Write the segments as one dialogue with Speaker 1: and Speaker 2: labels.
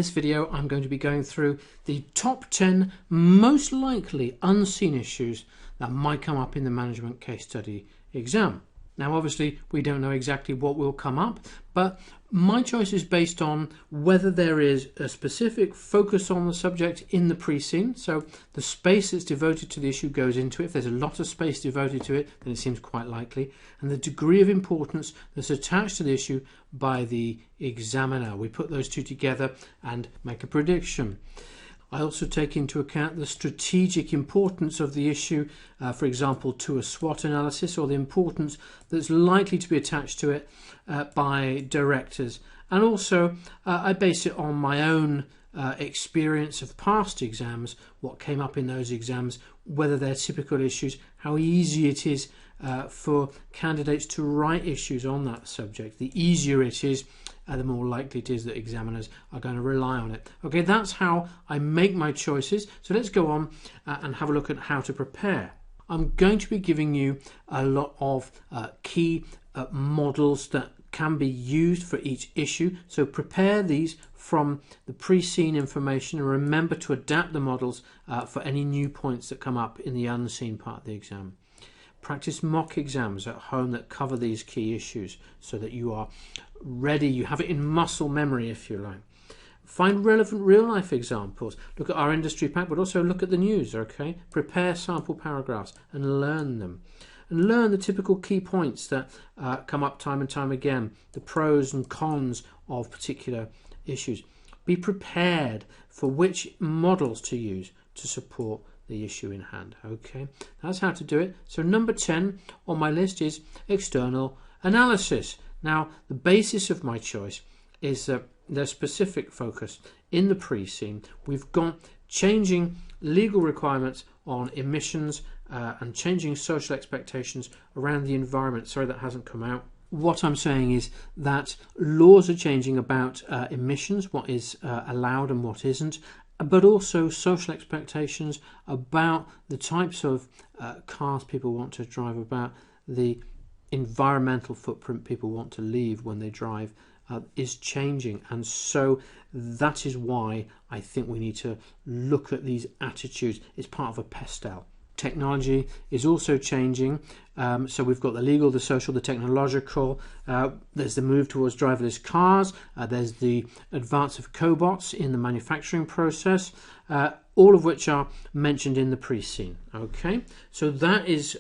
Speaker 1: this video I'm going to be going through the top 10 most likely unseen issues that might come up in the management case study exam. Now obviously we don't know exactly what will come up, but my choice is based on whether there is a specific focus on the subject in the pre-scene, so the space that's devoted to the issue goes into it. If there's a lot of space devoted to it, then it seems quite likely, and the degree of importance that's attached to the issue by the examiner. We put those two together and make a prediction. I also take into account the strategic importance of the issue, for example, to a SWOT analysis, or the importance that's likely to be attached to it by directors. And also I base it on my own experience of past exams, what came up in those exams, whether they're typical issues, how easy it is for candidates to write issues on that subject. The easier it is, the more likely it is that examiners are going to rely on it. Okay, that's how I make my choices. So let's go on and have a look at how to prepare. I'm going to be giving you a lot of key models that can be used for each issue. So prepare these from the pre-scene information and remember to adapt the models for any new points that come up in the unseen part of the exam. Practice mock exams at home that cover these key issues so that you are ready, you have it in muscle memory if you like. Find relevant real-life examples. Look at our industry pack, but also look at the news, okay? Prepare sample paragraphs and learn them. And learn the typical key points that come up time and time again, the pros and cons of particular issues. Be prepared for which models to use to support the issue in hand. Okay, that's how to do it. So number 10 on my list is external analysis. Now the basis of my choice is their specific focus in the pre-scene. We've got changing legal requirements on emissions and changing social expectations around the environment. Sorry, that hasn't come out. What I'm saying is that laws are changing about emissions, what is allowed and what isn't, but also social expectations about the types of cars people want to drive, about the environmental footprint people want to leave when they drive is changing. And so that is why I think we need to look at these attitudes. It's part of a pastel. Technology is also changing, so we've got the legal, the social, the technological. There's the move towards driverless cars, there's the advance of cobots in the manufacturing process, all of which are mentioned in the pre-scene. Okay, so that is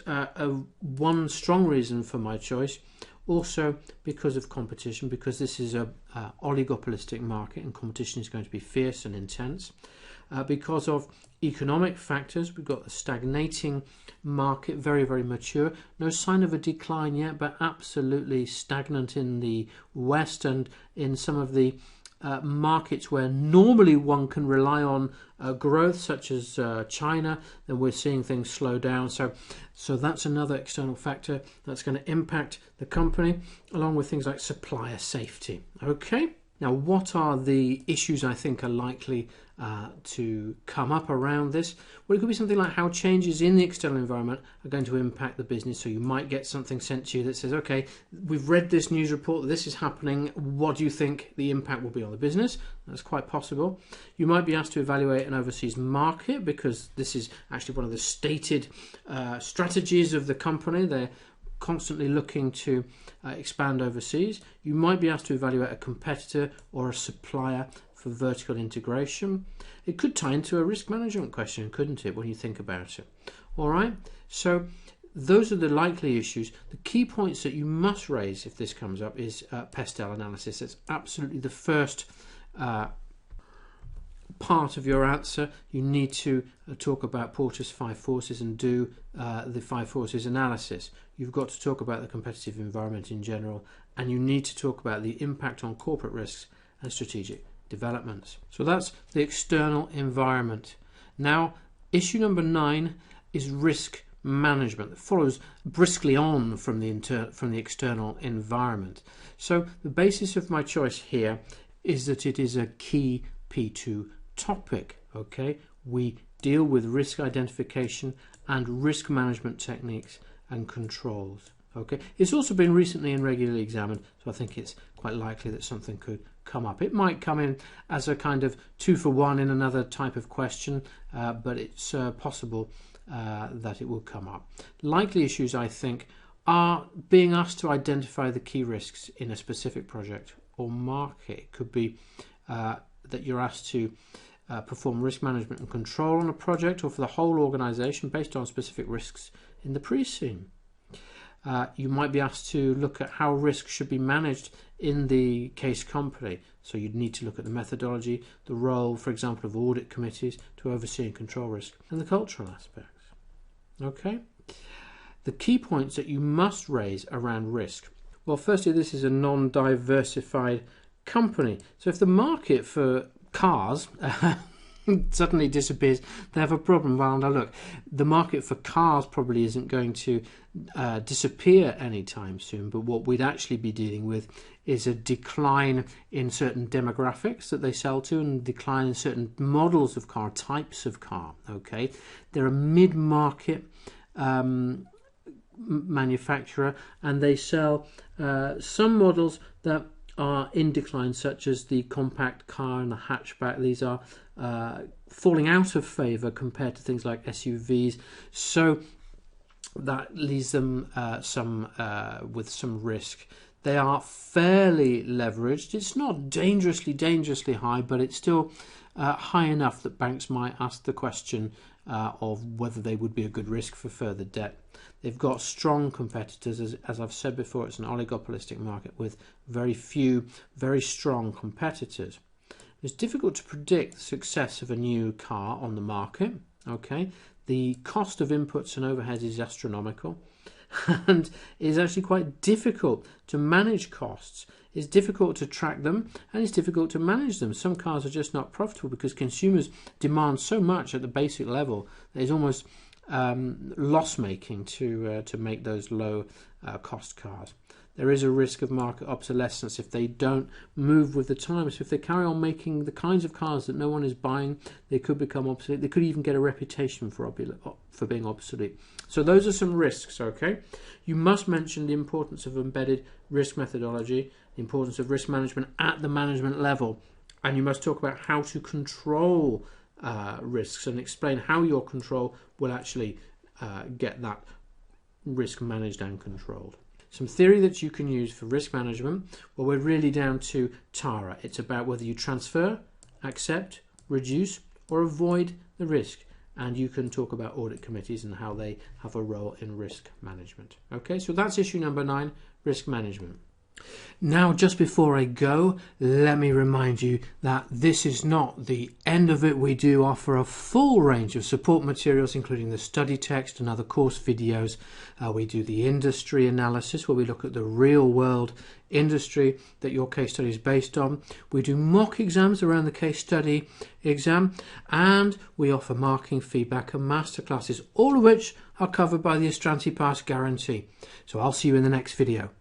Speaker 1: one strong reason for my choice. Also because of competition, because this is a oligopolistic market and competition is going to be fierce and intense. Because of economic factors, we've got a stagnating market, very, very mature. No sign of a decline yet, but absolutely stagnant in the West and in some of the markets where normally one can rely on growth, such as China. Then we're seeing things slow down. So that's another external factor that's going to impact the company, along with things like supplier safety. Okay. Now, what are the issues I think are likely to come up around this? Well, it could be something like how changes in the external environment are going to impact the business. So you might get something sent to you that says, okay, we've read this news report, that this is happening. What do you think the impact will be on the business? That's quite possible. You might be asked to evaluate an overseas market, because this is actually one of the stated strategies of the company. They're constantly looking to expand overseas. You might be asked to evaluate a competitor or a supplier for vertical integration. It could tie into a risk management question, couldn't it, when you think about it? All right, so those are the likely issues. The key points that you must raise if this comes up is pastel analysis. It's absolutely the first part of your answer. You need to talk about Porter's 5 forces and do the 5 forces analysis. You've got to talk about the competitive environment in general, and you need to talk about the impact on corporate risks and strategic developments. So that's the external environment. Now, issue number 9 is risk management. That follows briskly on from the external environment. So the basis of my choice here is that it is a key P2 topic. Okay, we deal with risk identification and risk management techniques and controls. Okay, it's also been recently and regularly examined, so I think it's quite likely that something could come up. It might come in as a kind of 2-for-1 in another type of question, but it's possible that it will come up. Likely issues, I think, are being asked to identify the key risks in a specific project or market. It could be that you're asked to perform risk management and control on a project or for the whole organisation based on specific risks in the pre-CIM. You might be asked to look at how risk should be managed in the case company. So you'd need to look at the methodology, the role, for example, of audit committees to oversee and control risk, and the cultural aspects. Okay? The key points that you must raise around risk. Well, firstly, this is a non-diversified company. So if the market for cars suddenly disappears, they have a problem. Well, now look, the market for cars probably isn't going to disappear anytime soon, but what we'd actually be dealing with is a decline in certain demographics that they sell to, and a decline in certain models of car, types of car. Okay, they're a mid-market manufacturer, and they sell some models that are in decline, such as the compact car and the hatchback. These are falling out of favour compared to things like SUVs, so that leaves them with some risk. They are fairly leveraged. It's not dangerously high, but it's still high enough that banks might ask the question of whether they would be a good risk for further debt. They've got strong competitors. As I've said before, it's an oligopolistic market with very few, very strong competitors. It's difficult to predict the success of a new car on the market. Okay, the cost of inputs and overheads is astronomical, and it's actually quite difficult to manage costs. It's difficult to track them, and it's difficult to manage them. Some cars are just not profitable because consumers demand so much at the basic level that it's almost loss-making to make those low cost cars. There is a risk of market obsolescence if they don't move with the times. So if they carry on making the kinds of cars that no one is buying, they could become obsolete. They could even get a reputation for being obsolete. So those are some risks, okay? You must mention the importance of embedded risk methodology, the importance of risk management at the management level, and you must talk about how to control risks and explain how your control will actually get that risk managed and controlled. Some theory that you can use for risk management, well, we're really down to TARA. It's about whether you transfer, accept, reduce, or avoid the risk. And you can talk about audit committees and how they have a role in risk management. Okay, so that's issue number 9, risk management. Now, just before I go, let me remind you that this is not the end of it. We do offer a full range of support materials, including the study text and other course videos. We do the industry analysis, where we look at the real world industry that your case study is based on. We do mock exams around the case study exam, and we offer marking, feedback and masterclasses, all of which are covered by the Astranti Pass guarantee. So I'll see you in the next video.